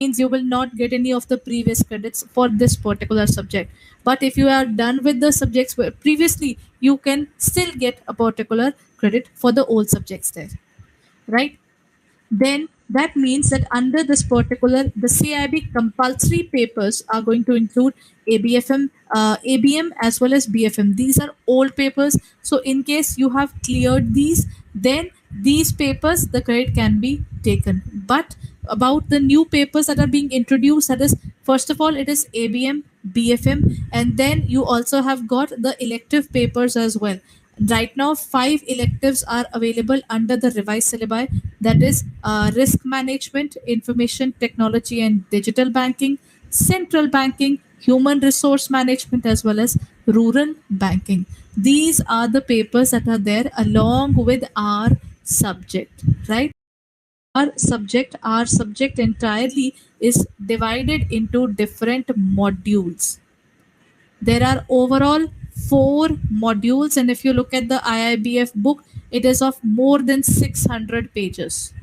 means you will not get any of the previous credits for this particular subject. But if you are done with the subjects previously, you can still get a particular credit for the old subjects there, right? Then that means that under this particular, the CIB compulsory papers are going to include ABFM, ABM as well as BFM. These are old papers. So in case you have cleared these, then these papers, the credit can be taken. But about the new papers that are being introduced, that is, first of all, it is ABM, BFM, and then you also have got the elective papers as well. Right now, 5 electives are available under the revised syllabi. That is risk management, information technology and digital banking, central banking, human resource management, as well as rural banking. These are the papers that are there along with our subject, right? Our subject entirely is divided into different modules. There are overall 4 modules, and if you look at the IIBF book, it is of more than 600 pages,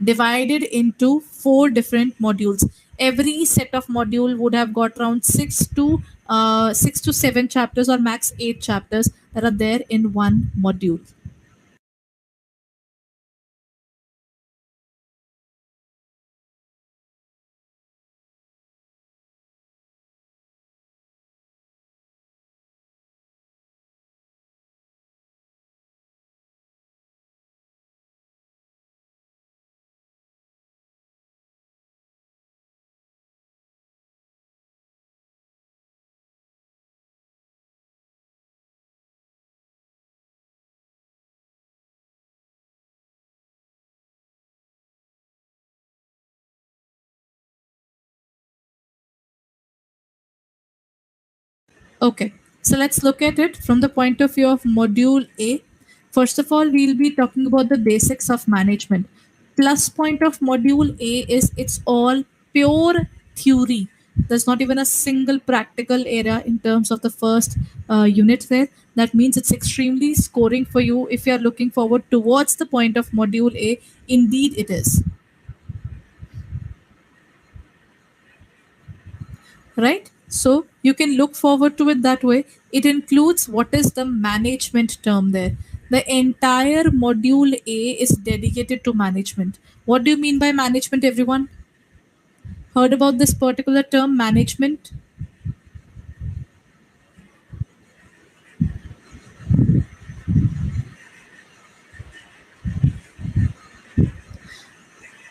divided into 4 different modules. Every set of module would have got around 6 to 7 chapters, or max 8 chapters that are there in one module. Okay, so let's look at it from the point of view of Module A. First of all, we'll be talking about the basics of management. Plus point of Module A is it's all pure theory. There's not even a single practical area in terms of the first unit there. That means it's extremely scoring for you if you are looking forward towards the point of Module A. Indeed, it is. Right? So you can look forward to it that way. It includes what is the management term there. The entire module A is dedicated to management. What do you mean by management, everyone? Heard about this particular term, management?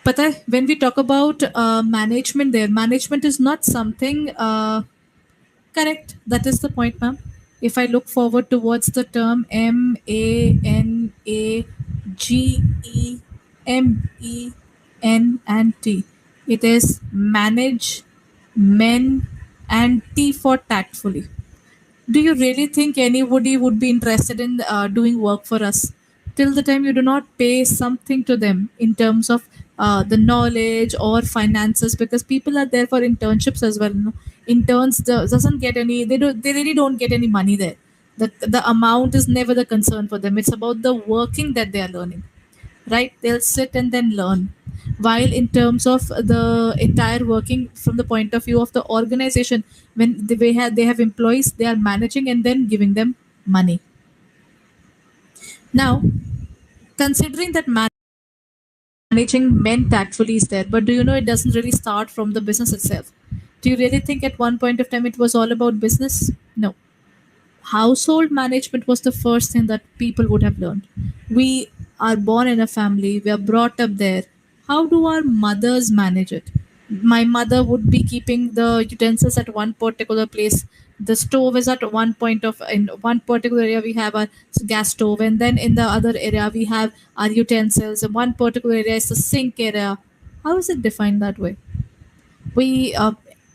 But when we talk about management there, management is not something correct. That is the point, ma'am. If I look forward towards the term MANAGEMEN and T, it is manage, men, and T for tactfully. Do you really think anybody would be interested in doing work for us till the time you do not pay something to them in terms of the knowledge or finances? Because people are there for internships as well, no? Interns doesn't get any, they really don't get any money there. The amount is never the concern for them. It's about the working that they are learning, right? They'll sit and then learn. While in terms of the entire working from the point of view of the organization, when they have employees, they are managing and then giving them money. Now, considering that managing men tactfully is there, but do you know it doesn't really start from the business itself? Do you really think at one point of time it was all about business? No. Household management was the first thing that people would have learned. We are born in a family, we are brought up there. How do our mothers manage it? My mother would be keeping the utensils at one particular place. The stove is at one point of, in one particular area we have our gas stove, and then in the other area we have our utensils. In one particular area is the sink area. How is it defined that way? We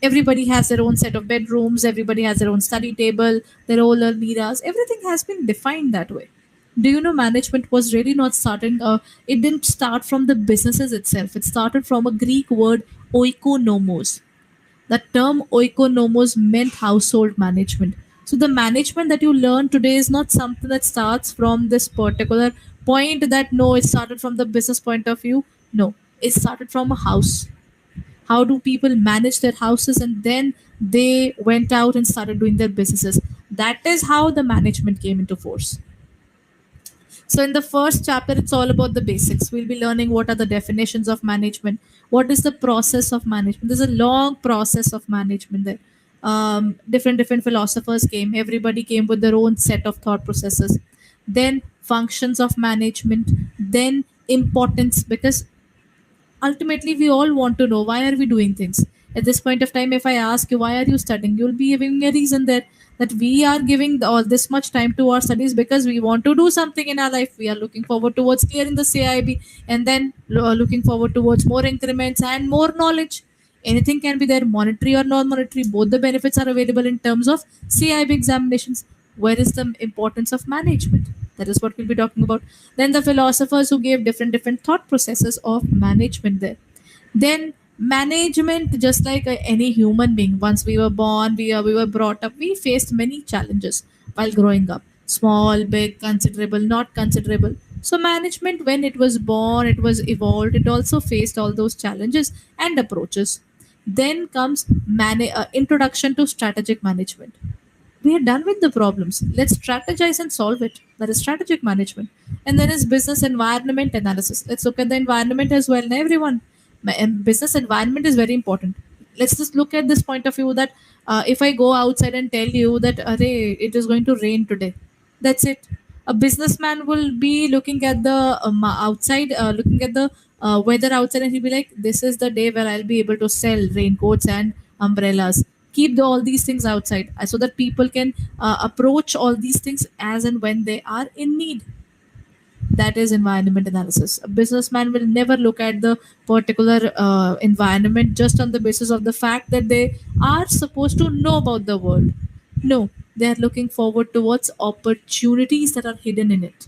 Everybody has their own set of bedrooms, everybody has their own study table, their own almiras. Everything has been defined that way. Do you know management was really not starting it didn't start from the businesses itself. It started from a Greek word, oikonomos. The term oikonomos meant household management. So the management that you learn today is not something that starts from this particular point, that no, it started from the business point of view. No, It started from a house. How do people manage their houses, and then they went out and started doing their businesses. That is how the management came into force. So, in the first chapter, it's all about the basics. We'll be learning what are the definitions of management, what is the process of management. There's a long process of management there. Different philosophers came. Everybody came with their own set of thought processes. Then functions of management. Then importance, because ultimately we all want to know why are we doing things. At this point of time, if I ask you why are you studying, you'll be giving a reason that we are giving all this much time to our studies because we want to do something in our life. We are looking forward towards clearing the CIB, and then looking forward towards more increments and more knowledge. Anything can be there, monetary or non-monetary. Both the benefits are available in terms of CIB examinations. Where is the importance of management? That is what we'll be talking about. Then the philosophers who gave different thought processes of management there. Then management, just like any human being, once we were born, we were brought up, we faced many challenges while growing up. Small, big, considerable, not considerable. So management, when it was born, it was evolved. It also faced all those challenges and approaches. Then comes introduction to strategic management. We are done with the problems. Let's strategize and solve it. That is strategic management. And then is business environment analysis. Let's look at the environment as well. Now, everyone, business environment is very important. Let's just look at this point of view that if I go outside and tell you that array, it is going to rain today, that's it. A businessman will be looking at the outside, looking at the weather outside, and he'll be like, "This is the day where I'll be able to sell raincoats and umbrellas. Keep all these things outside so that people can approach all these things as and when they are in need." That is environment analysis. A businessman will never look at the particular environment just on the basis of the fact that they are supposed to know about the world. No, they are looking forward towards opportunities that are hidden in it.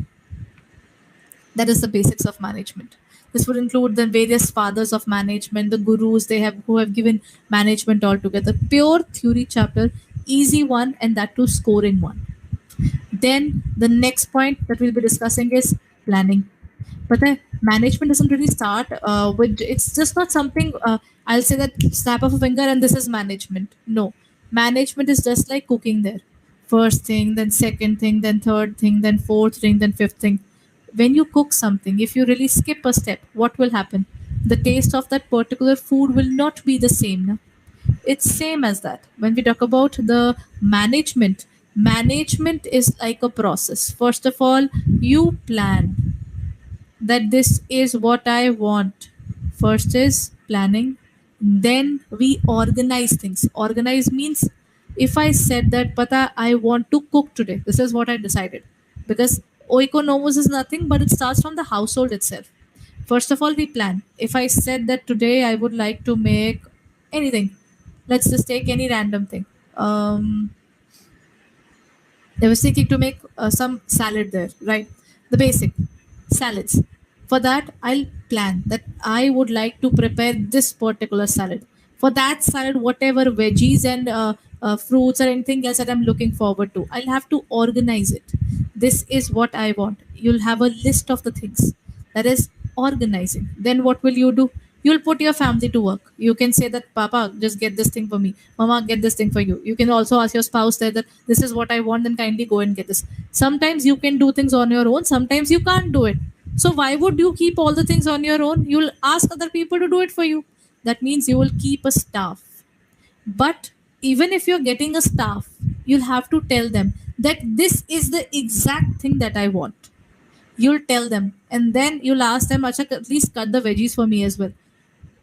That is the basics of management. This would include the various fathers of management, the gurus they have who have given management altogether. Pure theory chapter, easy one, and that too scoring one. Then the next point that we'll be discussing is planning. But the management doesn't really start with, it's just not something I'll say that snap of a finger and this is management. No, management is just like cooking there. First thing, then second thing, then third thing, then fourth thing, then fifth thing. When you cook something, if you really skip a step, what will happen? The taste of that particular food will not be the same. No? It's same as that. When we talk about the management is like a process. First of all, you plan that this is what I want. First is planning. Then we organize things. Organize means if I said that, Pata, I want to cook today. This is what I decided. Because oikonomos is nothing, but it starts from the household itself. First of all, we plan. If I said that today I would like to make anything, let's just take any random thing. I was thinking to make some salad there, right? The basic salads. For that, I'll plan that I would like to prepare this particular salad. For that salad, whatever veggies and fruits or anything else that I'm looking forward to, I'll have to organize it. This is what I want. You'll have a list of the things. That is organizing. Then what will you do? You'll put your family to work. You can say that, Papa, just get this thing for me. Mama, get this thing for you. You can also ask your spouse there that this is what I want, then kindly go and get this. Sometimes you can do things on your own, sometimes you can't do it. So why would you keep all the things on your own? You'll ask other people to do it for you. That means you will keep a staff. But even if you're getting a staff, you'll have to tell them that this is the exact thing that I want. You'll tell them, and then you'll ask them, Acha, at least cut the veggies for me as well.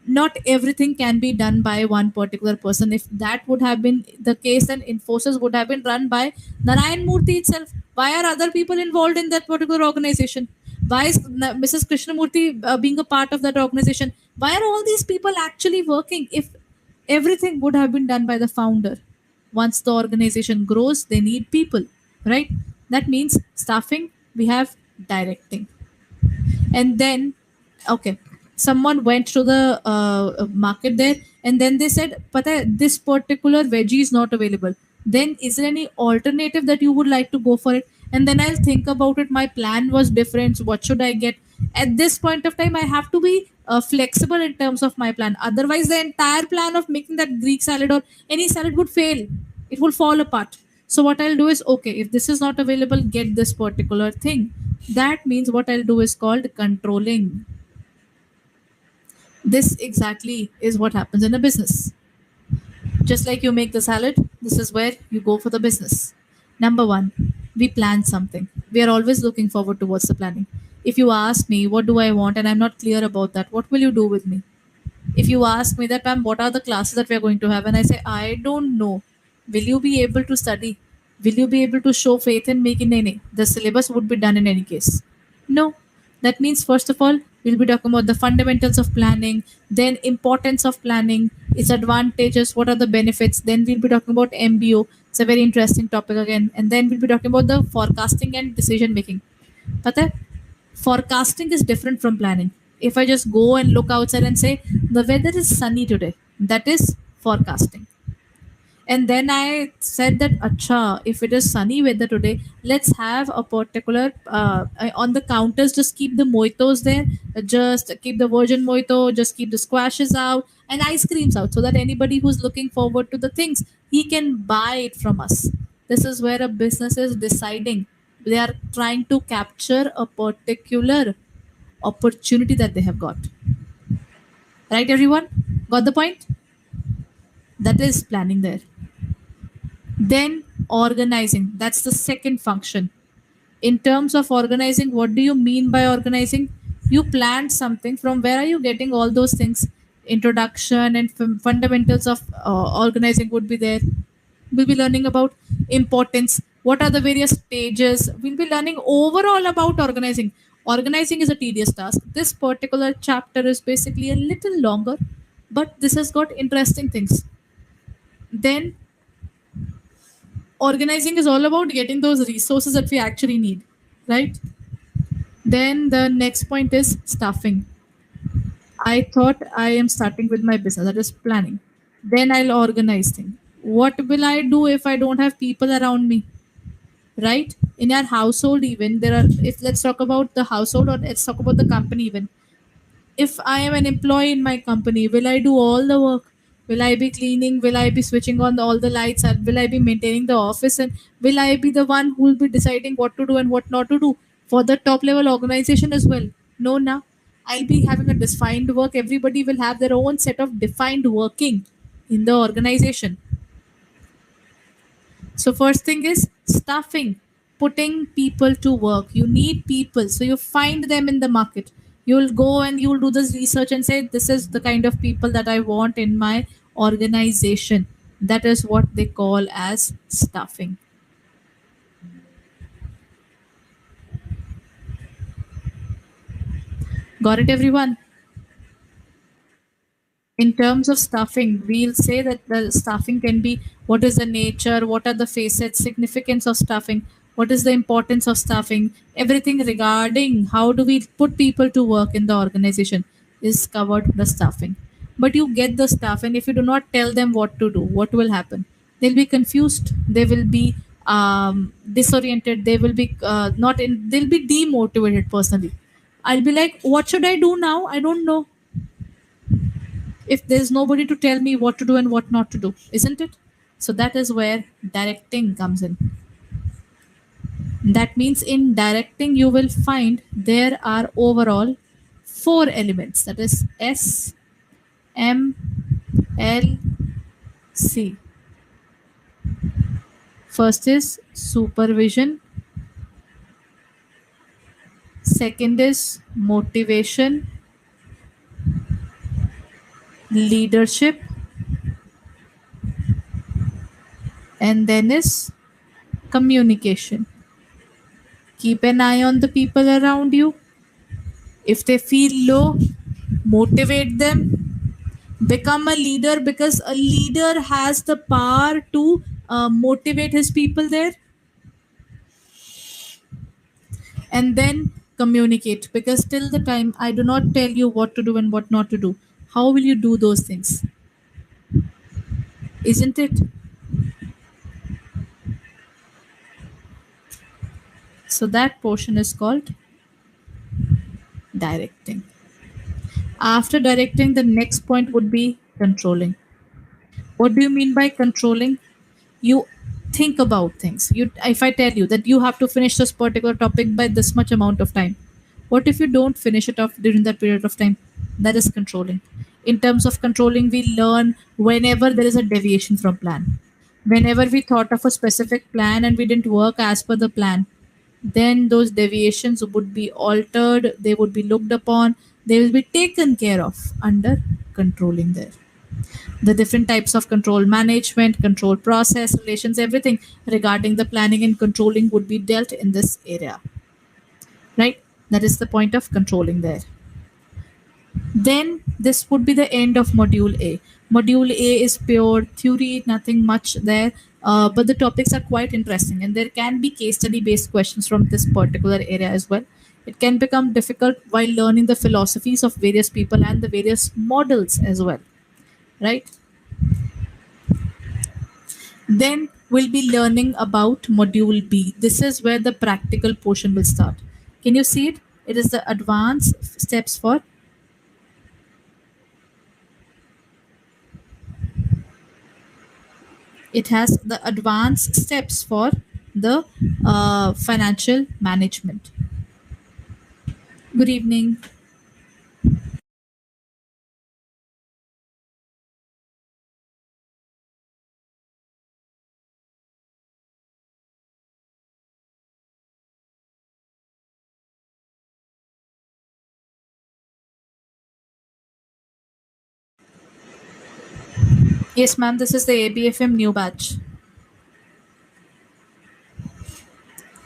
Not everything can be done by one particular person. If that would have been the case, then Infosys would have been run by Narayan Murthy itself. Why are other people involved in that particular organization? Why is Mrs. Krishnamurthy being a part of that organization? Why are all these people actually working if everything would have been done by the founder? Once the organization grows, they need people, right? That means staffing, we have directing. And then, okay, someone went to the market there, and then they said, Pata, this particular veggie is not available. Then is there any alternative that you would like to go for it? And then I'll think about it. My plan was different. So what should I get? At this point of time, I have to be flexible in terms of my plan. Otherwise, the entire plan of making that Greek salad or any salad would fail. It will fall apart. So what I'll do is, okay, if this is not available, get this particular thing. That means what I'll do is called controlling. This exactly is what happens in a business. Just like you make the salad, this is where you go for the business. Number one, we plan something. We are always looking forward towards the planning. If you ask me, what do I want, and I'm not clear about that, what will you do with me? If you ask me that, ma'am, what are the classes that we are going to have, and I say, I don't know, will you be able to study? Will you be able to show faith in making any? The syllabus would be done in any case. No. That means, first of all, we'll be talking about the fundamentals of planning, then importance of planning, its advantages, what are the benefits. Then we'll be talking about MBO. It's a very interesting topic again. And then we'll be talking about the forecasting and decision making. Pata hai? Forecasting is different from planning. If I just go and look outside and say the weather is sunny today, that is forecasting. And then I said that, acha, if it is sunny weather today, let's have a particular on the counters. Just keep the mojitos there. Just keep the virgin mojito. Just keep the squashes out and ice creams out, so that anybody who's looking forward to the things, he can buy it from us. This is where a business is deciding. They are trying to capture a particular opportunity that they have got. Right, everyone? Got the point? That is planning there. Then organizing. That's the second function. In terms of organizing, what do you mean by organizing? You planned something. From where are you getting all those things? Introduction and fundamentals of organizing would be there. We'll be learning about importance. What are the various stages? We'll be learning overall about organizing. Organizing is a tedious task. This particular chapter is basically a little longer, but this has got interesting things. Then organizing is all about getting those resources that we actually need, right? Then the next point is staffing. I thought I am starting with my business, that is planning. Then I'll organize things. What will I do if I don't have people around me? Right? In our household, even there are, if let's talk about the household or let's talk about the company, even if I am an employee in my company, will I do all the work? Will I be cleaning? Will I be switching on all the lights? And will I be maintaining the office? And will I be the one who will be deciding what to do and what not to do for the top level organization as well? No, now I'll be having a defined work. Everybody will have their own set of defined working in the organization. So first thing is staffing, putting people to work. You need people, so you find them in the market. You'll go and you'll do this research and say, this is the kind of people that I want in my organization. That is what they call as staffing. Got it, everyone? In terms of staffing, we'll say that the staffing can be, what is the nature, what are the facets, significance of staffing, what is the importance of staffing, everything regarding how do we put people to work in the organization is covered the staffing. But you get the staff, and if you do not tell them what to do, what will happen? They'll be confused, they will be disoriented, they will be not in, they'll be demotivated. Personally, I'll be like, what should I do now? I don't know, if there's nobody to tell me what to do and what not to do, isn't it? So that is where directing comes in. That means in directing, you will find there are overall four elements, that is S, M, L, C. First is supervision, second is motivation, leadership, and then is communication. Keep an eye on the people around you. If they feel low, motivate them. Become a leader, because a leader has the power to motivate his people there. And then communicate, because till the time I do not tell you what to do and what not to do, how will you do those things? Isn't it? So that portion is called Directing. After directing, the next point would be controlling. What do you mean by controlling? You think about things. You, if I tell you that you have to finish this particular topic by this much amount of time, what if you don't finish it off during that period of time? That is controlling. In terms of controlling, we learn whenever there is a deviation from plan. Whenever we thought of a specific plan and we didn't work as per the plan, then those deviations would be altered, they would be looked upon, they will be taken care of under controlling there. The different types of control management, control process, relations, everything regarding the planning and controlling would be dealt in this area, right? That is the point of controlling there. Then this would be the end of module A. Module A is pure theory, nothing much there, but the topics are quite interesting, and there can be case study based questions from this particular area as well. It can become difficult while learning the philosophies of various people and the various models as well, right? Then we'll be learning about module B. This is where the practical portion will start. Can you see it? It is the advanced steps for, it has the advanced steps for the financial management. Good evening. Yes, ma'am, this is the ABFM new batch.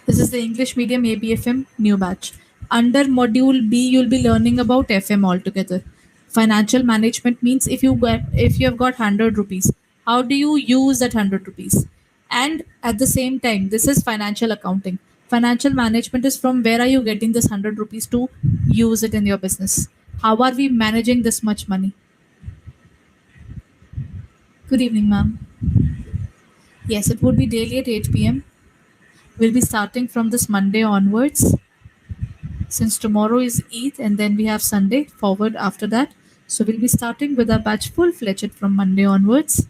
This is the English medium ABFM new batch. Under module B, you'll be learning about FM altogether. Financial management means if you have got 100 rupees, how do you use that 100 rupees? And at the same time, this is financial accounting. Financial management is from where are you getting this 100 rupees to use it in your business? How are we managing this much money? Good evening, ma'am. Yes, it would be daily at 8 p.m. We'll be starting from this Monday onwards, since tomorrow is Eid and then we have Sunday forward after that. So we'll be starting with our batch full fledged from Monday onwards.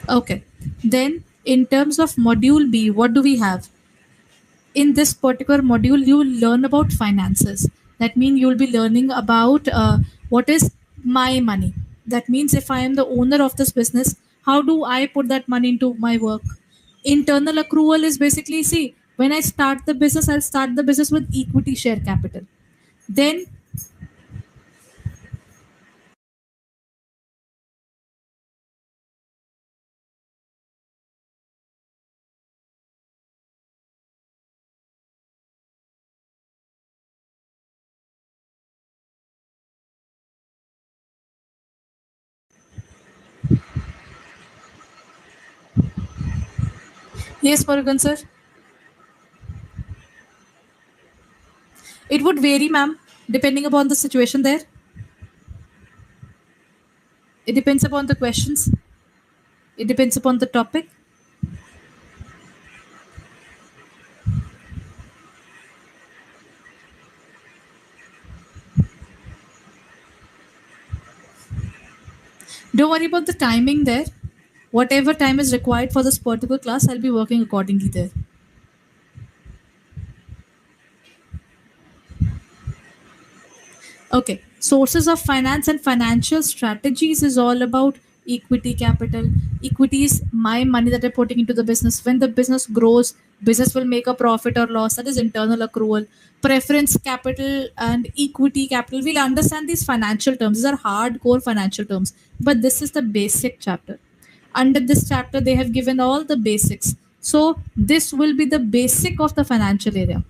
Okay. Then in terms of module B, what do we have? In this particular module, you will learn about finances. That means you'll be learning about what is my money. That means if I am the owner of this business, how do I put that money into my work? Internal accrual is basically, see, when I start the business, I'll start the business with equity share capital. Then, yes, Murugan sir, it would vary, ma'am, depending upon the situation there. It depends upon the questions. It depends upon the topic. Don't worry about the timing there. Whatever time is required for this particular class, I'll be working accordingly there. Okay, sources of finance and financial strategies is all about equity capital. Equity is my money that I'm putting into the business. When the business grows, business will make a profit or loss. That is internal accrual. Preference capital and equity capital. We'll understand these financial terms. These are hardcore financial terms, but this is the basic chapter. Under this chapter, they have given all the basics. So this will be the basic of the financial area.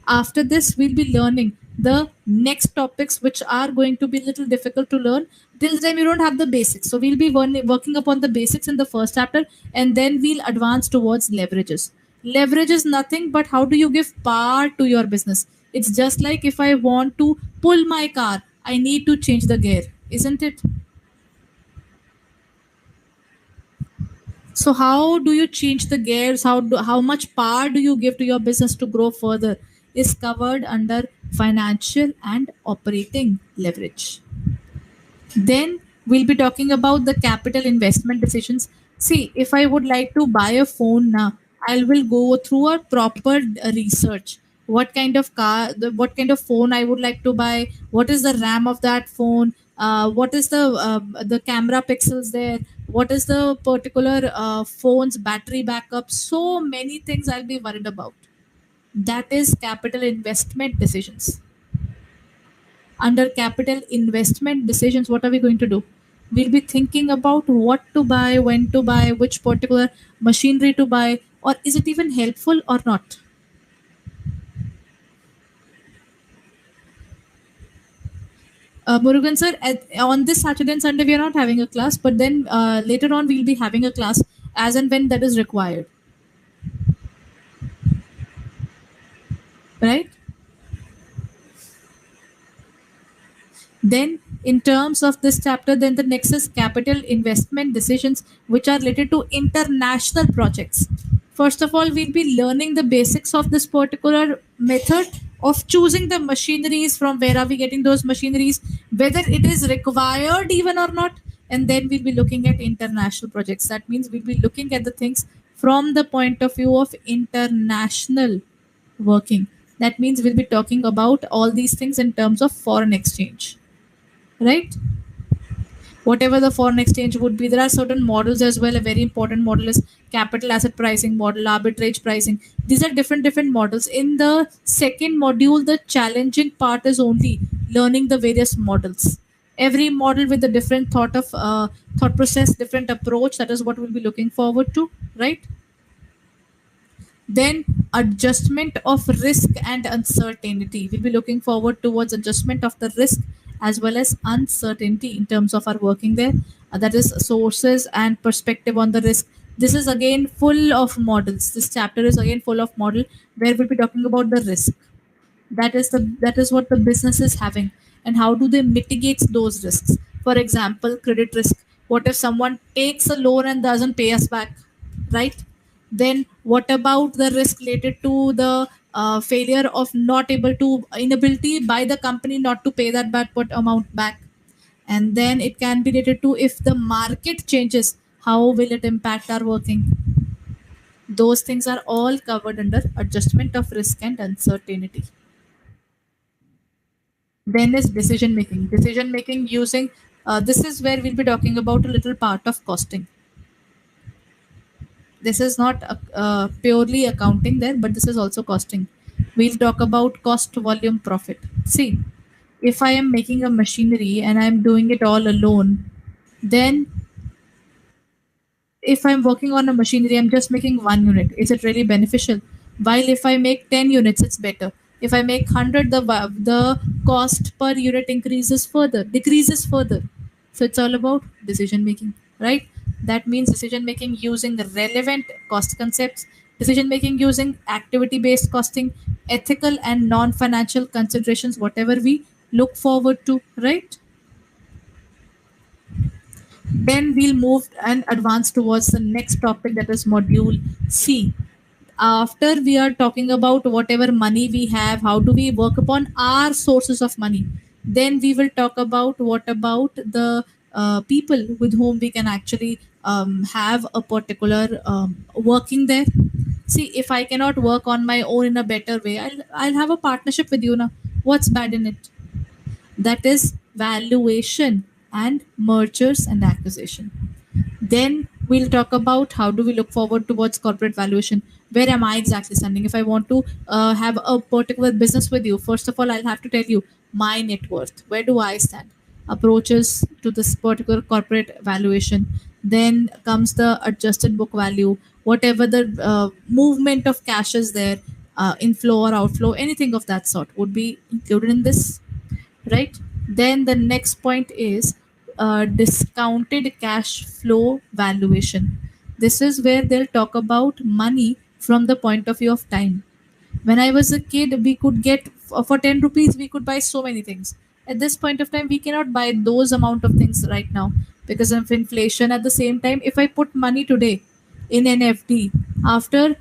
After this we'll be learning the next topics, which are going to be little difficult to learn. Till the time you don't have the basics, so we'll be working upon the basics in the first chapter, and then we'll advance towards leverages. Leverage is nothing but how do you give power to your business. It's just like if I want to pull my car, I need to change the gear, isn't it? So how do you change the gears? How much power do you give to your business to grow further? Is covered under financial and operating leverage. Then we'll be talking about the capital investment decisions. See, if I would like to buy a phone now, I will go through a proper research. What kind of what kind of phone I would like to buy? What is the RAM of that phone? What is the camera pixels there? What is the particular phone's battery backup? So many things I'll be worried about. That is capital investment decisions. Under capital investment decisions, what are we going to do? We'll be thinking about what to buy, when to buy, which particular machinery to buy, or is it even helpful or not. Murugan sir, on this Saturday and Sunday we are not having a class, but then later on we'll be having a class as and when that is required, right? Then, in terms of this chapter, then the next is capital investment decisions, which are related to international projects. First of all, we'll be learning the basics of this particular method of choosing the machineries, from where are we getting those machineries, whether it is required even or not. And then we'll be looking at international projects. That means we'll be looking at the things from the point of view of international working. That means we'll be talking about all these things in terms of foreign exchange, right? Whatever the foreign exchange would be, there are certain models as well. A very important model is capital asset pricing model, arbitrage pricing. These are different models. In the second module, the challenging part is only learning the various models. Every model with a different thought process, different approach. That is what we'll be looking forward to, right? Then adjustment of risk and uncertainty. We'll be looking forward towards adjustment of the risk as well as uncertainty in terms of our working there. That is sources and perspective on the risk. This is again full of models. This chapter is again full of model where we'll be talking about the risk. That is what the business is having, and how do they mitigate those risks. For example, credit risk. What if someone takes a loan and doesn't pay us back, right? Then what about the risk related to the failure of not able to inability by the company not to pay that bad put amount back. And then it can be related to, if the market changes, how will it impact our working. Those things are all covered under adjustment of risk and uncertainty. Then is decision making using this is where we'll be talking about a little part of costing. This is not purely accounting there, but this is also costing. We'll talk about cost, volume, profit. See, if I am making a machinery and I'm doing it all alone, then if I'm working on a machinery, I'm just making one unit. Is it really beneficial? While if I make 10 units, it's better. If I make 100, the cost per unit decreases further. So it's all about decision making, right? That means decision making using the relevant cost concepts, decision making using activity based costing, ethical and non financial considerations, whatever we look forward to, right? Then we'll move and advance towards the next topic, that is module C. After we are talking about whatever money we have, how do we work upon our sources of money, then we will talk about what about the people with whom we can actually have a particular working there. See, if I cannot work on my own in a better way, I'll have a partnership with you now. What's bad in it? That is valuation and mergers and acquisition. Then we'll talk about how do we look forward towards corporate valuation. Where am I exactly standing? If I want to have a particular business with you, first of all, I'll have to tell you my net worth. Where do I stand? approaches to this particular corporate valuation. Then comes the adjusted book value, whatever the movement of cash is there, inflow or outflow, anything of that sort would be included in this, right? Then the next point is discounted cash flow valuation. This is where they'll talk about money from the point of view of time. When I was a kid, we could get for 10 rupees, we could buy so many things. At this point of time, we cannot buy those amount of things right now because of inflation. At the same time, if I put money today in an FD, after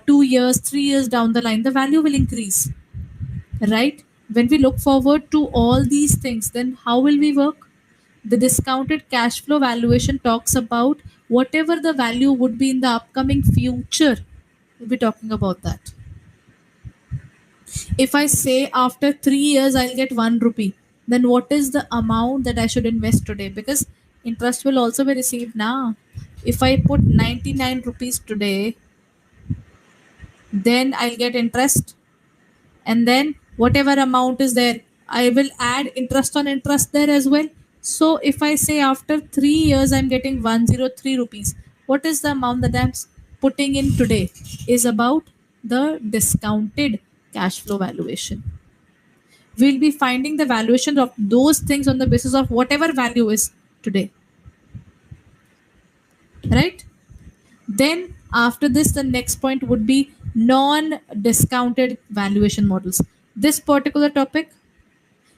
2 years, 3 years down the line, the value will increase, right? When we look forward to all these things, then how will we work? The discounted cash flow valuation talks about whatever the value would be in the upcoming future. We'll be talking about that. If I say after 3 years I'll get 1 rupee, then what is the amount that I should invest today? Because interest will also be received now. If I put 99 rupees today, then I'll get interest, and then whatever amount is there, I will add interest on interest there as well. So if I say after 3 years I'm getting 103 rupees, what is the amount that I'm putting in today is about the discounted cash flow valuation. We'll be finding the valuation of those things on the basis of whatever value is today, right? Then after this, the next point would be non-discounted valuation models. This particular topic,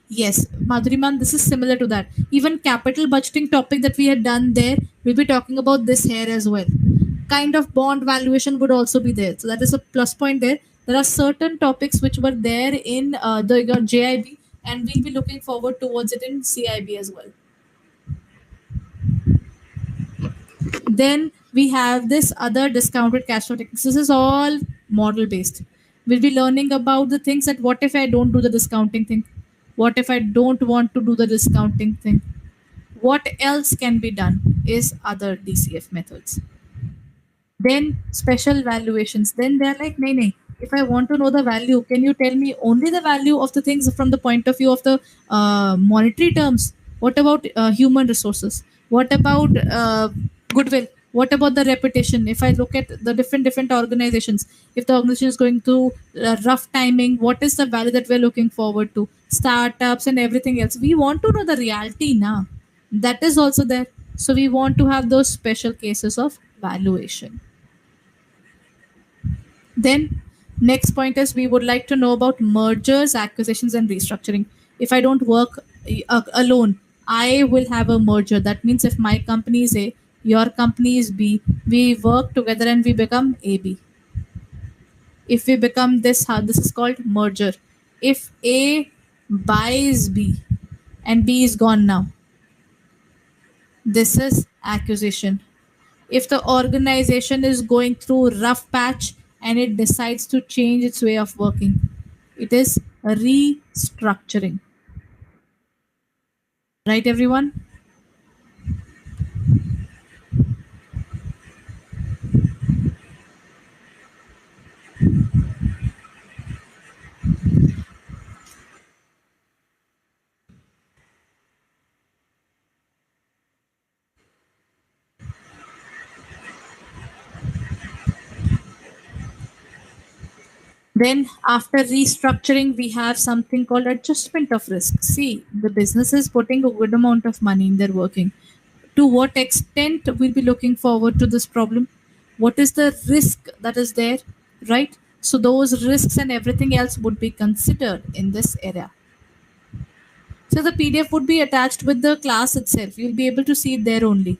yes, Madhuriman, this is similar to that. Even capital budgeting topic that we had done there, we'll be talking about this here as well. Kind of bond valuation would also be there. So that is a plus point there. There are certain topics which were there in the your JIB, and we'll be looking forward towards it in CIB as well. Then we have this other discounted cash flow techniques. This is all model based. We'll be learning about the things that what if I don't do the discounting thing? What if I don't want to do the discounting thing? What else can be done is other DCF methods. Then special valuations. Then they're like, nay, nay. If I want to know the value, can you tell me only the value of the things from the point of view of the monetary terms? What about human resources? What about goodwill? What about the reputation? If I look at the different organizations, if the organization is going through rough timing, what is the value that we're looking forward to? Startups and everything else. We want to know the reality now. That is also there. So we want to have those special cases of valuation. Then next point is we would like to know about mergers, acquisitions, and restructuring. If I don't work alone, I will have a merger. That means if my company is A, your company is B, we work together and we become AB. If we become this, how this is called merger. If A buys B and B is gone now, this is acquisition. If the organization is going through rough patch and it decides to change its way of working, it is a restructuring. Right, everyone? Then after restructuring, we have something called adjustment of risk. See, the business is putting a good amount of money in their working. To what extent we'll be looking forward to this problem? What is the risk that is there, right? So those risks and everything else would be considered in this area. So the PDF would be attached with the class itself. You'll be able to see it there only.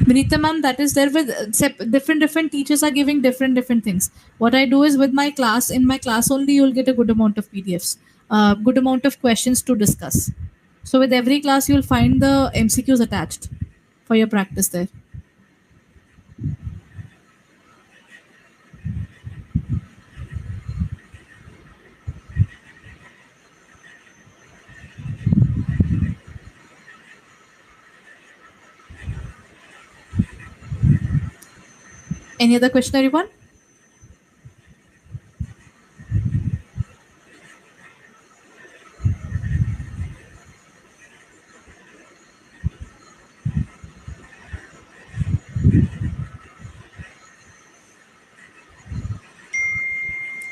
Vinita ma'am, that is there with different teachers are giving different things. What I do is with my class, in my class only, you'll get a good amount of PDFs, good amount of questions to discuss. So with every class, you'll find the MCQs attached for your practice there. Any other question, everyone?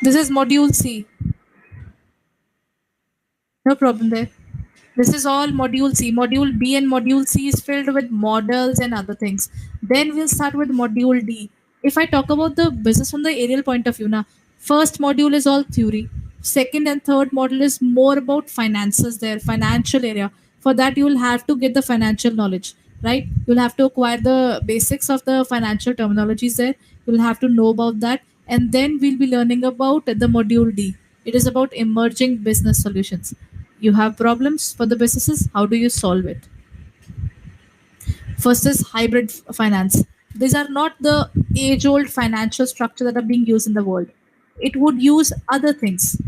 This is module C. No problem there. This is all module C. Module B and module C is filled with models and other things. Then we'll start with module D. If I talk about the business from the aerial point of view, now, first module is all theory. Second and third module is more about finances there, financial area. For that, you will have to get the financial knowledge, right? You'll have to acquire the basics of the financial terminologies there. You'll have to know about that. And then we'll be learning about the module D. It is about emerging business solutions. You have problems for the businesses, how do you solve it? First is hybrid finance. These are not the age old financial structure that are being used in the world. It would use other things.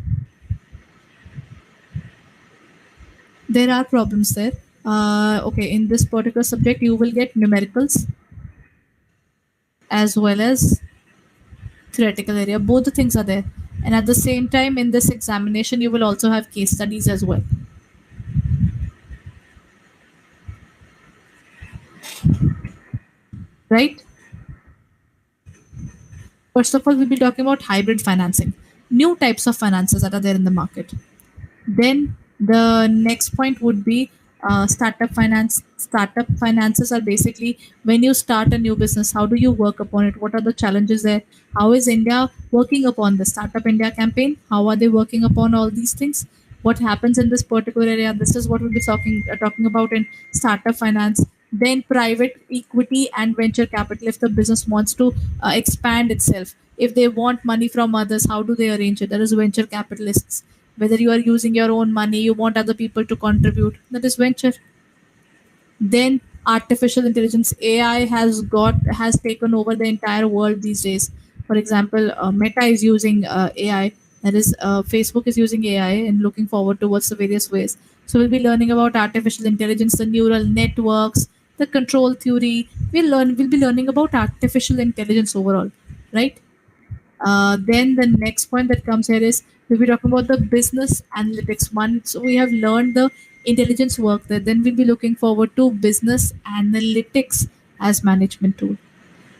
There are problems there. Okay, in this particular subject you will get numericals as well as theoretical area. Both the things are there, and at the same time in this examination you will also have case studies as well, right? First of all, we'll be talking about hybrid financing, new types of finances that are there in the market. Then the next point would be startup finance. Startup finances are basically when you start a new business, how do you work upon it? What are the challenges there? How is India working upon the Startup India campaign? How are they working upon all these things? What happens in this particular area? This is what we'll be talking about in startup finance. Then private equity and venture capital. If the business wants to expand itself, if they want money from others, how do they arrange it? There is venture capitalists. Whether you are using your own money, you want other people to contribute, that is venture. Then artificial intelligence, AI has taken over the entire world these days. For example, Meta is using AI, that is Facebook is using AI and looking forward towards the various ways. So we'll be learning about artificial intelligence, the neural networks, the control theory. We'll be learning about artificial intelligence overall, right? Then the next point that comes here is we'll be talking about the business analytics one. So we have learned the intelligence work there. Then we'll be looking forward to business analytics as management tool,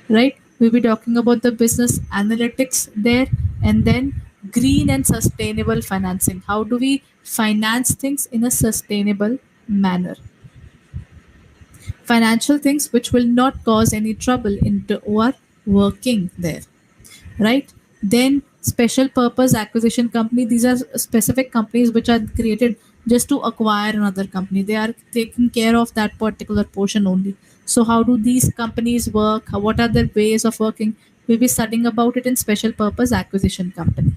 right? We'll be talking about the business analytics there, and then green and sustainable financing. How do we finance things in a sustainable manner? Financial things which will not cause any trouble into our working there, right? Then special purpose acquisition company. These are specific companies which are created just to acquire another company. They are taking care of that particular portion only. So how do these companies work? What are their ways of working? We'll be studying about it in special purpose acquisition company,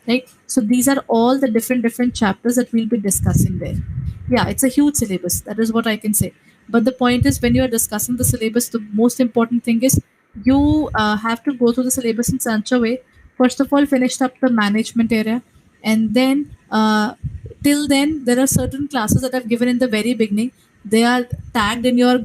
right? So these are all the different chapters that we'll be discussing there. Yeah, it's a huge syllabus, that is what I can say. But the point is, when you are discussing the syllabus, the most important thing is you have to go through the syllabus in such a way. First of all, finished up the management area, and then till then there are certain classes that I've given in the very beginning. They are tagged in your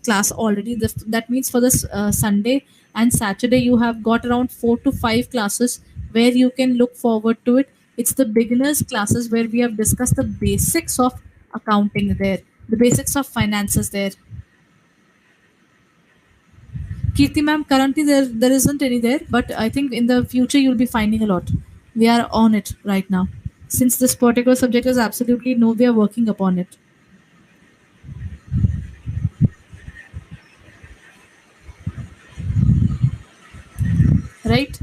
class already. That means for this Sunday and Saturday you have got around 4 to 5 classes where you can look forward to it. It's the beginners classes where we have discussed the basics of accounting there, the basics of finances there. Kirti ma'am, currently there isn't any there, but I think in the future you'll be finding a lot. We are on it right now. Since this particular subject is absolutely no, we are working upon it, right?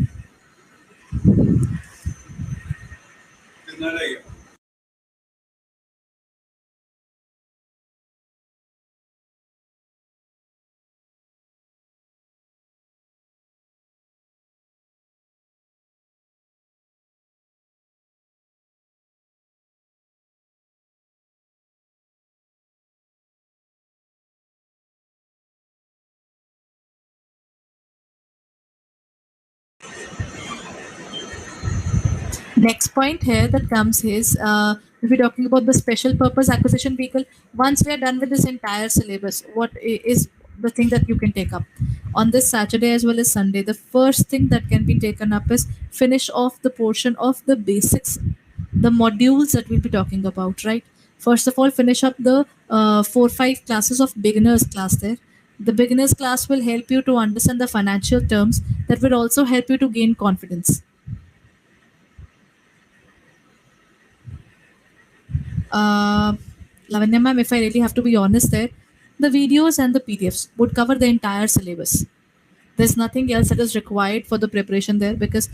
Next point here that comes is if we're talking about the special purpose acquisition vehicle. Once we are done with this entire syllabus, what is the thing that you can take up on this Saturday as well as Sunday. The first thing that can be taken up is finish off the portion of the basics, the modules that we'll be talking about, right? First of all, finish up the 4 5 classes of beginners class there. The beginners class will help you to understand the financial terms, that will also help you to gain confidence. uh, Lavanya ma'am, if I really have to be honest there, the videos and the PDFs would cover the entire syllabus. There's nothing else that is required for the preparation there, because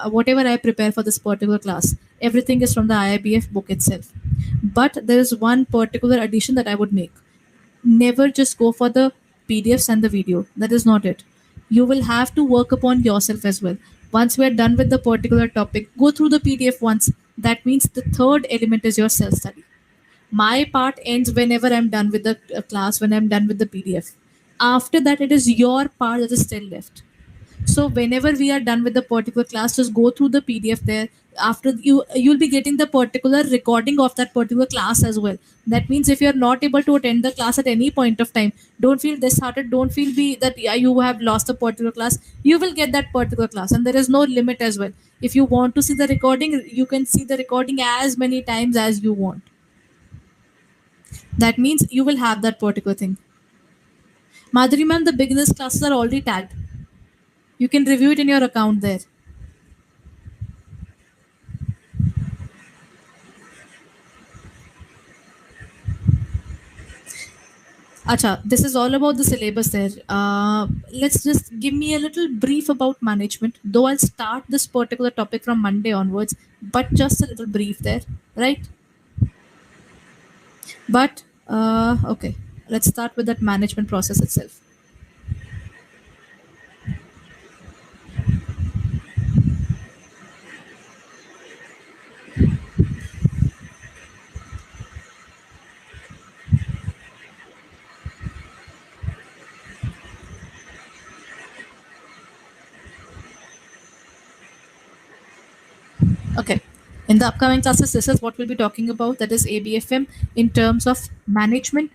whatever I prepare for this particular class, everything is from the IIBF book itself. But there is one particular addition that I would make. Never just go for the PDFs and the video. That is not it. You will have to work upon yourself as well. Once we are done with the particular topic, go through the PDF once. That means the third element is your self study. My part ends whenever I'm done with the class, when I'm done with the PDF. After that, it is your part that is still left. So whenever we are done with the particular class, just go through the PDF there. After you'll be getting the particular recording of that particular class as well. That means if you're not able to attend the class at any point of time, don't feel disheartened, don't feel be that yeah, you have lost a particular class. You will get that particular class, and there is no limit as well. If you want to see the recording, you can see the recording as many times as you want. That means you will have that particular thing. Madhuri ma'am, the beginners classes are already tagged. You can review it in your account there. Acha, this is all about the syllabus there. Let's just give me a little brief about management. Though I'll start this particular topic from Monday onwards, but just a little brief there, right? But okay, let's start with that management process itself. Okay. In the upcoming classes, this is what we'll be talking about. That is ABFM in terms of management.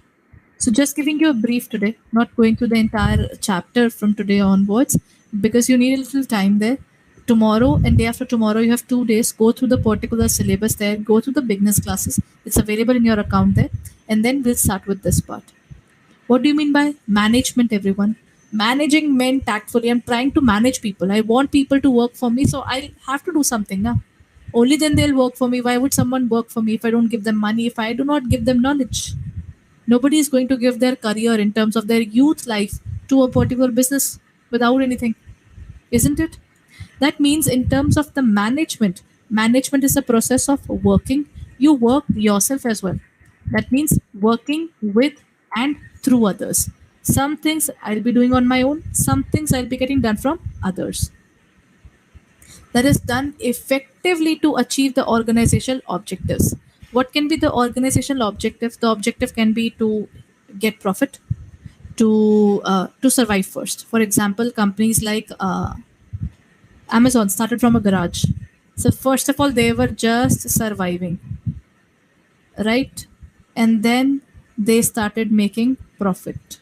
So just giving you a brief today, not going through the entire chapter from today onwards, because you need a little time there. Tomorrow and day after tomorrow, you have 2 days. Go through the particular syllabus there. Go through the beginners classes. It's available in your account there, and then we'll start with this part. What do you mean by management, everyone? Managing men tactfully. I'm trying to manage people. I want people to work for me, so I have to do something now. Only then they'll work for me. Why would someone work for me if I don't give them money, if I do not give them knowledge? Nobody is going to give their career in terms of their youth life to a particular business without anything, isn't it? That means, in terms of the management, management is a process of working. You work yourself as well. That means working with and through others. Some things I'll be doing on my own, some things I'll be getting done from others. That is done effectively to achieve the organizational objectives. What can be the organizational objective? The objective can be to get profit, to survive first. For example, companies like Amazon started from a garage. So first of all, they were just surviving, right? And then they started making profit.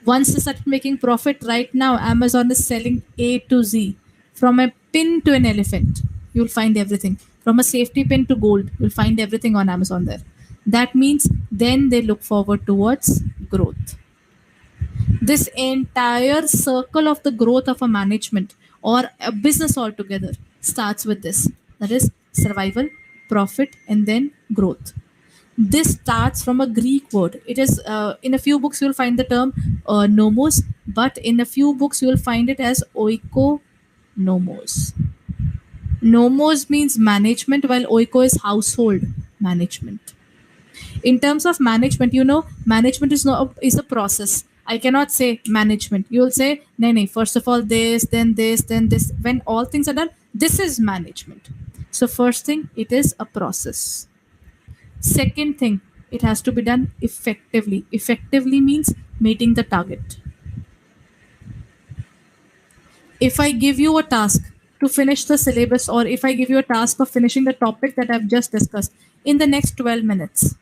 Once they started making profit, right now Amazon is selling A to Z, from a pin to an elephant. You'll find everything. From a safety pin to gold, you'll find everything on Amazon there. That means then they look forward towards growth. This entire circle of the growth of a management or a business altogether starts with this. That is survival, profit, and then growth. This starts from a Greek word. It is in a few books you'll find the term nomos, but in a few books you'll find it as oikonomos. Nomos means management, while oiko is household management. In terms of management, management is a process. I cannot say management. You will say, nay, nay, first of all, this, then this, then this. When all things are done, this is management. So, first thing, it is a process. Second thing, it has to be done effectively. Effectively means meeting the target. If I give you a task to finish the syllabus, or if I give you a task of finishing the topic that I've just discussed in the next 12 minutes,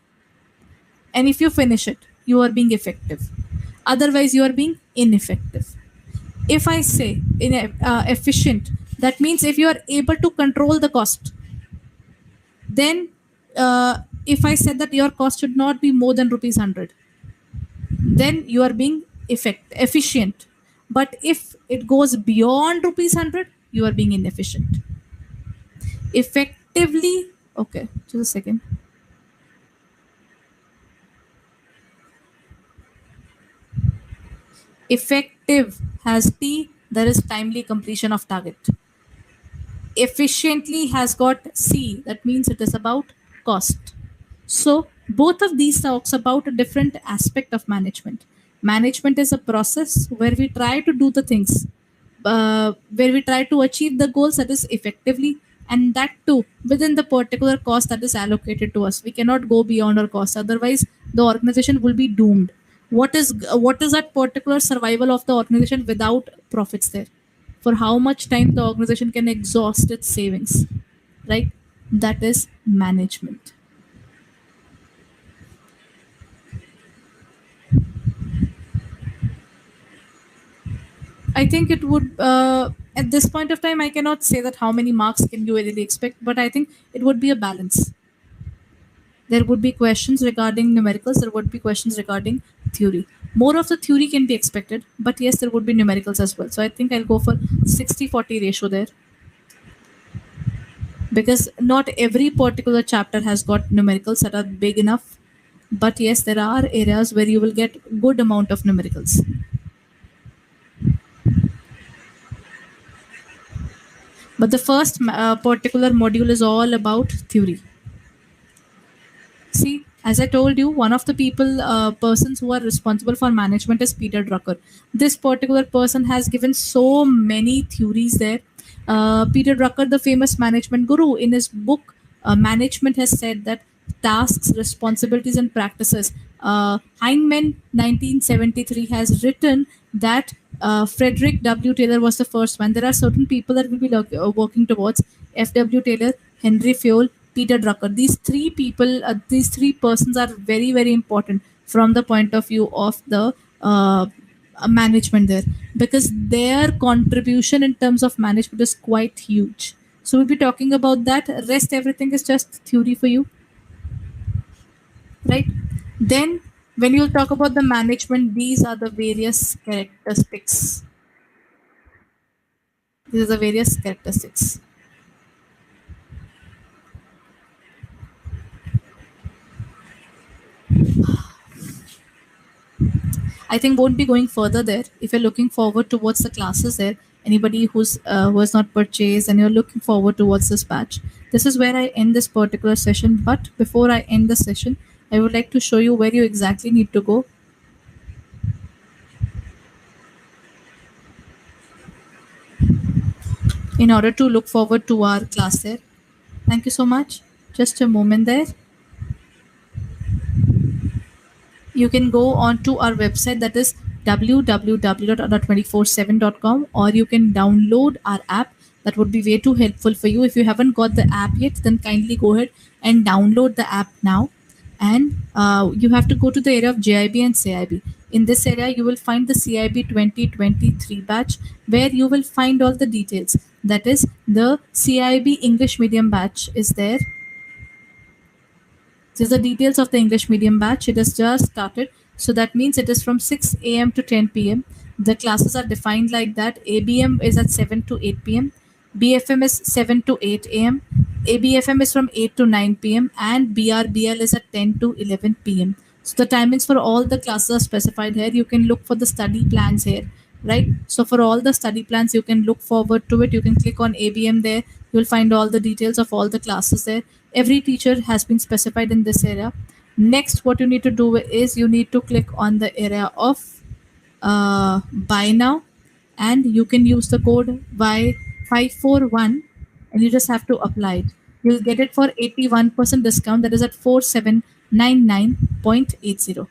and if you finish it, you are being effective. Otherwise, you are being ineffective. If I say efficient, that means if you are able to control the cost, then if I said that your cost should not be more than rupees 100, then you are being efficient. But if it goes beyond rupees 100, you are being inefficient. Effectively, okay, just a second. Effective has T, there is timely completion of target. Efficiently has got C, that means it is about cost. So both of these talks about a different aspect of management. Management is a process where we try to do the things, where we try to achieve the goals, that is effectively, and that too within the particular cost that is allocated to us. We cannot go beyond our cost, otherwise the organization will be doomed. What is that particular survival of the organization without profits there? For how much time the organization can exhaust its savings, right? That is management. I think it would, at this point of time, I cannot say that how many marks can you really expect, but I think it would be a balance. There would be questions regarding numericals, there would be questions regarding theory. More of the theory can be expected, but yes, there would be numericals as well. So I think I'll go for 60-40 ratio there, because not every particular chapter has got numericals that are big enough. But yes, there are areas where you will get good amount of numericals. But the first particular module is all about theory. See, as I told you, one of the persons who are responsible for management is Peter Drucker. This particular person has given so many theories there. Peter Drucker, the famous management guru, in his book Management, has said that tasks, responsibilities, and practices. Heinemann, 1973, has written that Frederick W. Taylor was the first one. There are certain people that will be working towards F.W. Taylor, Henry Fayol, Peter Drucker. These three people, these three persons are very, very important from the point of view of the management there, because their contribution in terms of management is quite huge. So we'll be talking about that. Rest everything is just theory for you, right? Then when you talk about the management, these are the various characteristics. These are the various characteristics. I think won't be going further there. If you're looking forward towards the classes there, anybody who has not purchased and you're looking forward towards this batch, this is where I end this particular session. But before I end the session, I would like to show you where you exactly need to go in order to look forward to our class there. Thank you so much. Just a moment there. You can go on to our website, that is www.adda247.com, or you can download our app. That would be way too helpful for you. If you haven't got the app yet, then kindly go ahead and download the app now. And you have to go to the area of JIB and CAIIB. In this area, you will find the CAIIB 2023 batch, where you will find all the details. That is, the CAIIB English medium batch is there. These are the details of the English medium batch. It has just started. So that means it is from 6 a.m. to 10 p.m. The classes are defined like that. ABM is at 7 to 8 p.m. BFM is 7 to 8 a.m. ABFM is from 8 to 9 p.m. And BRBL is at 10 to 11 p.m. So the timings for all the classes are specified here. You can look for the study plans here, right? So for all the study plans, you can look forward to it. You can click on ABM there. You will find all the details of all the classes there. Every teacher has been specified in this area. Next, what you need to do is you need to click on the area of buy now, and you can use the code Y541, and you just have to apply it. You'll get it for 81% discount, that is at 4799.80.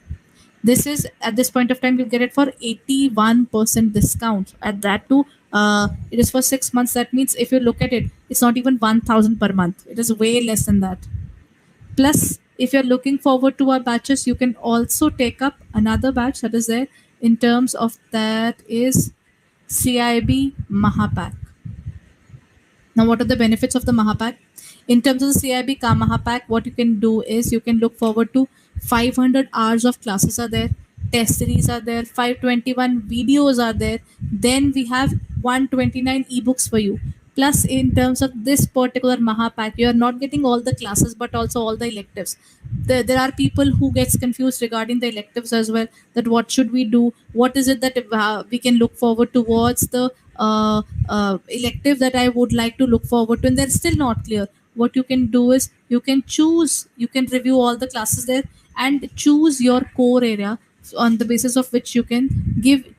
This is, at this point of time, you get it for 81% discount. At that too, it is for 6 months. That means if you look at it, it's not even 1000 per month. It is way less than that. Plus, if you're looking forward to our batches, you can also take up another batch that is there. in terms of that is CIB Mahapack. Now, what are the benefits of the Mahapack? In terms of the CIB Mahapack, what you can do is you can look forward to 500 hours of classes are there, test series are there, 521 videos are there. Then we have 129 ebooks for you. Plus, in terms of this particular Mahapack, you are not getting all the classes but also all the electives. There are people who gets confused regarding the electives as well, that what should we do, what is it that we can look forward towards the elective that I would like to look forward to, and they're still not clear. What you can do is you can choose, you can review all the classes there and choose your core area, on the basis of which you can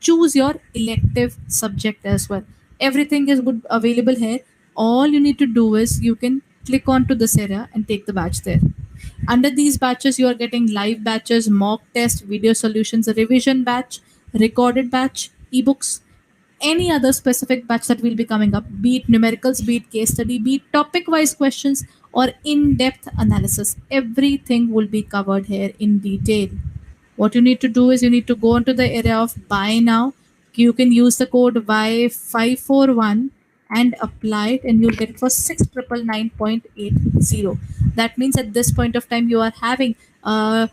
choose your elective subject as well. Everything is good available here. All you need to do is you can click onto this area and take the batch there. Under these batches, you are getting live batches, mock test, video solutions, a revision batch, recorded batch, ebooks, any other specific batch that will be coming up, be it numericals, be it case study, be it topic wise questions, or in depth analysis. Everything will be covered here in detail. What you need to do is you need to go into the area of buy now. You can use the code Y541 and apply it, and you'll get it for 6,999.80. That means at this point of time you are having 81%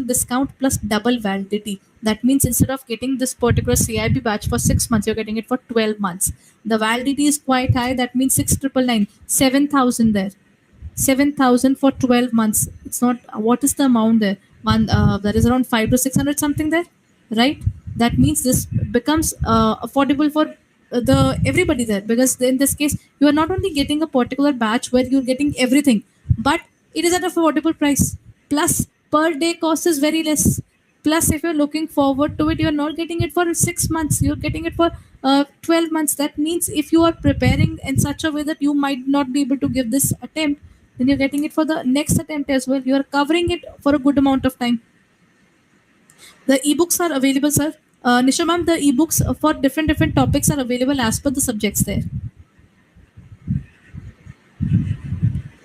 discount plus double validity. That means instead of getting this particular CIB batch for 6 months, you're getting it for 12 months. The validity is quite high. That means 6,999, 7,000 there. 7,000 for 12 months. It's not, what is the amount there? That is around 5 to 600 something there, right? That means this becomes affordable for the everybody there, because in this case you are not only getting a particular batch where you're getting everything, but it is at affordable price. Plus, per day cost is very less. Plus, if you're looking forward to it, you're not getting it for 6 months, you're getting it for 12 months. That means if you are preparing in such a way that you might not be able to give this attempt, then you're getting it for the next attempt as well. You're covering it for a good amount of time. The ebooks are available, sir. Nisha ma'am, the ebooks for different topics are available as per the subjects there.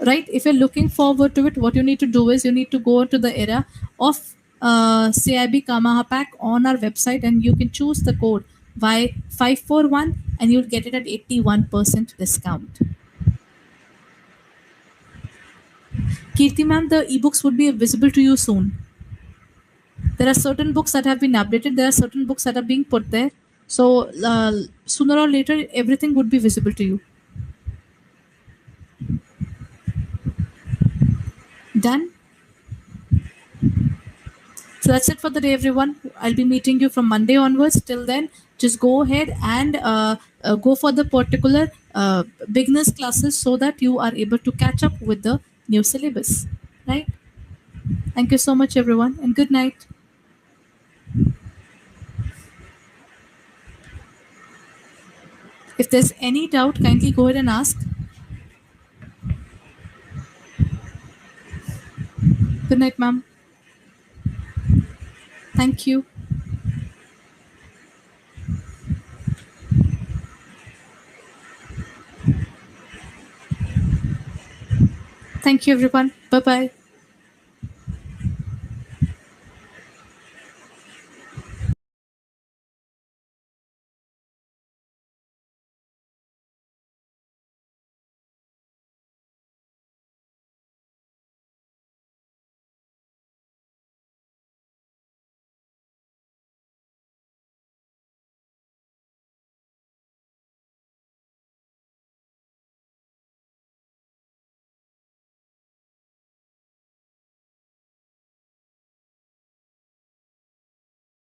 Right? If you're looking forward to it, what you need to do is you need to go to the area of CIB Kamaha Pack on our website, and you can choose the code Y541 and you'll get it at 81% discount. Kirti ma'am, the ebooks would be visible to you soon. There are certain books that have been updated, there are certain books that are being put there. So sooner or later, everything would be visible to you. Done? So that's it for the day, everyone. I'll be meeting you from Monday onwards. Till then, just go ahead and go for the particular beginners classes so that you are able to catch up with the new syllabus. Right? Thank you so much, everyone, and good night. If there's any doubt, kindly go ahead and ask. Good night, ma'am. Thank you. Thank you, everyone. Bye bye.